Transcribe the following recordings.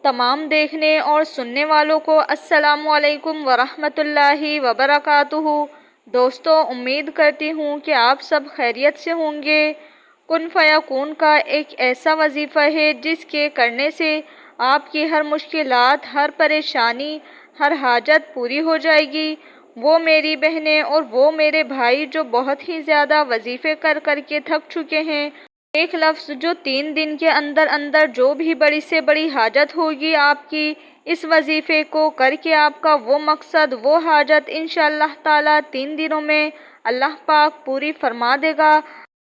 تمام دیکھنے اور سننے والوں کو السلام علیکم ورحمۃ اللہ وبرکاتہ۔ دوستو، امید کرتی ہوں کہ آپ سب خیریت سے ہوں گے۔ کن فیکون کا ایک ایسا وظیفہ ہے جس کے کرنے سے آپ کی ہر مشکلات، ہر پریشانی، ہر حاجت پوری ہو جائے گی۔ وہ میری بہنیں اور وہ میرے بھائی جو بہت ہی زیادہ وظیفے کر کر کے تھک چکے ہیں، ایک لفظ جو 3 دن کے اندر اندر جو بھی بڑی سے بڑی حاجت ہوگی آپ کی، اس وظیفے کو کر کے آپ کا وہ مقصد، وہ حاجت انشاءاللہ تعالیٰ 3 دنوں میں اللہ پاک پوری فرما دے گا۔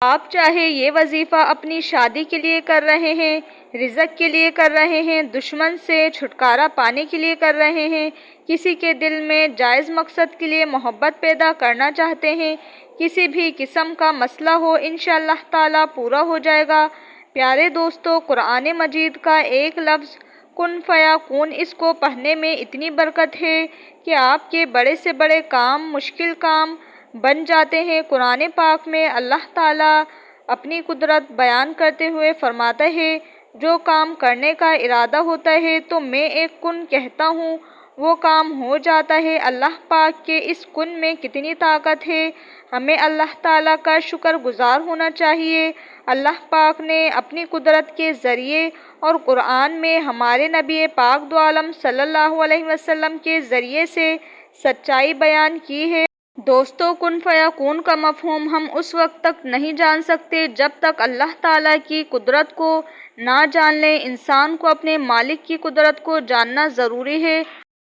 آپ چاہے یہ وظیفہ اپنی شادی کے لیے کر رہے ہیں، رزق کے لیے کر رہے ہیں، دشمن سے چھٹکارا پانے کے لیے کر رہے ہیں، کسی کے دل میں جائز مقصد کے لیے محبت پیدا کرنا چاہتے ہیں، کسی بھی قسم کا مسئلہ ہو، انشاءاللہ تعالیٰ پورا ہو جائے گا۔ پیارے دوستو، قرآن مجید کا ایک لفظ کن فیکون، اس کو پڑھنے میں اتنی برکت ہے کہ آپ کے بڑے سے بڑے کام، مشکل کام بن جاتے ہیں۔ قرآن پاک میں اللہ تعالیٰ اپنی قدرت بیان کرتے ہوئے فرماتا ہے، جو کام کرنے کا ارادہ ہوتا ہے تو میں ایک کن کہتا ہوں، وہ کام ہو جاتا ہے۔ اللہ پاک کے اس کن میں کتنی طاقت ہے، ہمیں اللہ تعالیٰ کا شکر گزار ہونا چاہیے۔ اللہ پاک نے اپنی قدرت کے ذریعے اور قرآن میں ہمارے نبی پاک دو عالم صلی اللہ علیہ وسلم کے ذریعے سے سچائی بیان کی ہے۔ دوستو، کن فیکون کا مفہوم ہم اس وقت تک نہیں جان سکتے جب تک اللہ تعالیٰ کی قدرت کو نہ جان لیں۔ انسان کو اپنے مالک کی قدرت کو جاننا ضروری ہے۔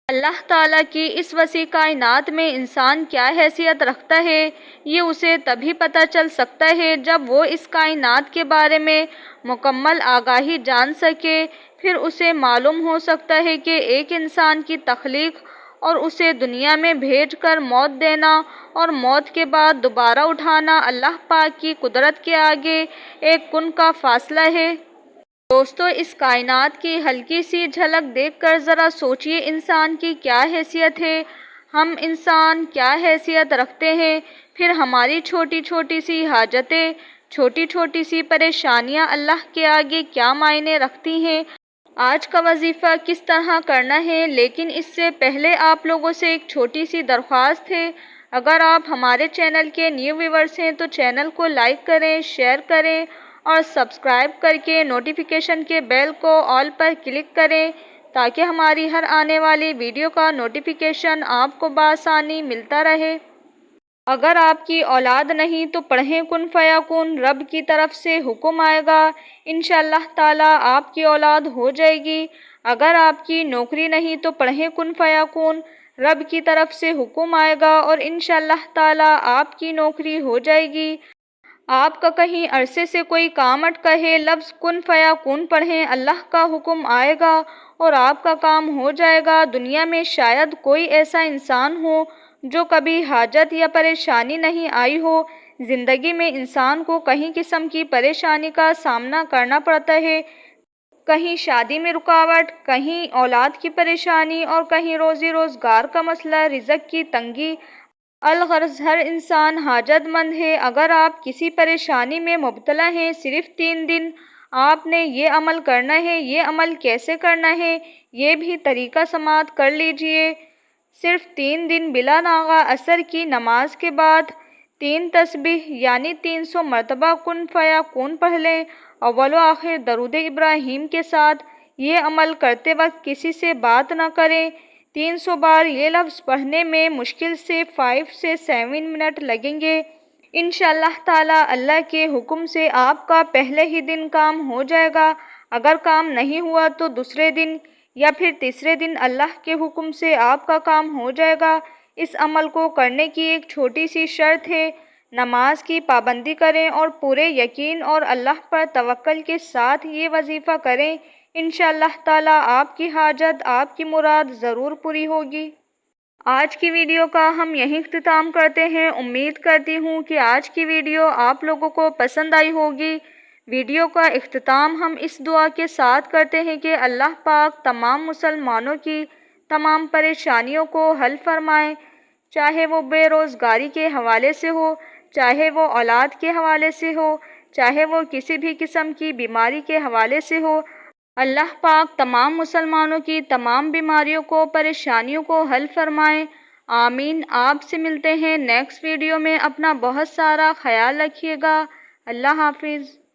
اللہ تعالیٰ کی اس وسیع کائنات میں انسان کیا حیثیت رکھتا ہے، یہ اسے تبھی پتہ چل سکتا ہے جب وہ اس کائنات کے بارے میں مکمل آگاہی جان سکے۔ پھر اسے معلوم ہو سکتا ہے کہ ایک انسان کی تخلیق اور اسے دنیا میں بھیج کر موت دینا اور موت کے بعد دوبارہ اٹھانا اللہ پاک کی قدرت کے آگے ایک کن کا فاصلہ ہے۔ دوستو، اس کائنات کی ہلکی سی جھلک دیکھ کر ذرا سوچئے انسان کی کیا حیثیت ہے، ہم انسان کیا حیثیت رکھتے ہیں۔ پھر ہماری چھوٹی چھوٹی سی حاجتیں، چھوٹی چھوٹی سی پریشانیاں اللہ کے آگے کیا معنی رکھتی ہیں۔ آج کا وظیفہ کس طرح کرنا ہے، لیکن اس سے پہلے آپ لوگوں سے ایک چھوٹی سی درخواست ہے۔ اگر آپ ہمارے چینل کے نیو ویورز ہیں تو چینل کو لائک کریں، شیئر کریں اور سبسکرائب کر کے نوٹیفیکیشن کے بیل کو آل پر کلک کریں تاکہ ہماری ہر آنے والی ویڈیو کا نوٹیفیکیشن آپ کو بآسانی ملتا رہے۔ اگر آپ کی اولاد نہیں تو پڑھیں کن فیکون، رب کی طرف سے حکم آئے گا، انشاءاللہ تعالیٰ آپ کی اولاد ہو جائے گی۔ اگر آپ کی نوکری نہیں تو پڑھیں کن فیکون، رب کی طرف سے حکم آئے گا اور انشاءاللہ تعالیٰ آپ کی نوکری ہو جائے گی۔ آپ کا کہیں عرصے سے کوئی کام اٹکا ہے، لفظ کن فیکون پڑھیں، اللہ کا حکم آئے گا اور آپ کا کام ہو جائے گا۔ دنیا میں شاید کوئی ایسا انسان ہو جو کبھی حاجت یا پریشانی نہیں آئی ہو۔ زندگی میں انسان کو کئی قسم کی پریشانی کا سامنا کرنا پڑتا ہے، کہیں شادی میں رکاوٹ، کہیں اولاد کی پریشانی اور کہیں روزی روزگار کا مسئلہ، رزق کی تنگی۔ الغرض ہر انسان حاجت مند ہے۔ اگر آپ کسی پریشانی میں مبتلا ہیں، صرف 3 دن آپ نے یہ عمل کرنا ہے۔ یہ عمل کیسے کرنا ہے، یہ بھی طریقہ سماعت کر لیجئے۔ صرف 3 دن بلا ناغہ عصر کی نماز کے بعد 3 تسبیح یعنی 300 مرتبہ کن فیکون پڑھ لیں، اول و آخر درود ابراہیم کے ساتھ۔ یہ عمل کرتے وقت کسی سے بات نہ کریں۔ 300 بار یہ لفظ پڑھنے میں مشکل سے 5 سے 7 منٹ لگیں گے۔ انشاءاللہ تعالیٰ اللہ کے حکم سے آپ کا پہلے ہی دن کام ہو جائے گا۔ اگر کام نہیں ہوا تو دوسرے دن یا پھر تیسرے دن اللہ کے حکم سے آپ کا کام ہو جائے گا۔ اس عمل کو کرنے کی ایک چھوٹی سی شرط ہے، نماز کی پابندی کریں اور پورے یقین اور اللہ پر توکل کے ساتھ یہ وظیفہ کریں۔ انشاءاللہ تعالیٰ آپ کی حاجت، آپ کی مراد ضرور پوری ہوگی۔ آج کی ویڈیو کا ہم یہیں اختتام کرتے ہیں۔ امید کرتی ہوں کہ آج کی ویڈیو آپ لوگوں کو پسند آئی ہوگی۔ ویڈیو کا اختتام ہم اس دعا کے ساتھ کرتے ہیں کہ اللہ پاک تمام مسلمانوں کی تمام پریشانیوں کو حل فرمائیں، چاہے وہ بے روزگاری کے حوالے سے ہو، چاہے وہ اولاد کے حوالے سے ہو، چاہے وہ کسی بھی قسم کی بیماری کے حوالے سے ہو۔ اللہ پاک تمام مسلمانوں کی تمام بیماریوں کو، پریشانیوں کو حل فرمائے، آمین۔ آپ سے ملتے ہیں نیکسٹ ویڈیو میں، اپنا بہت سارا خیال رکھیے گا، اللہ حافظ۔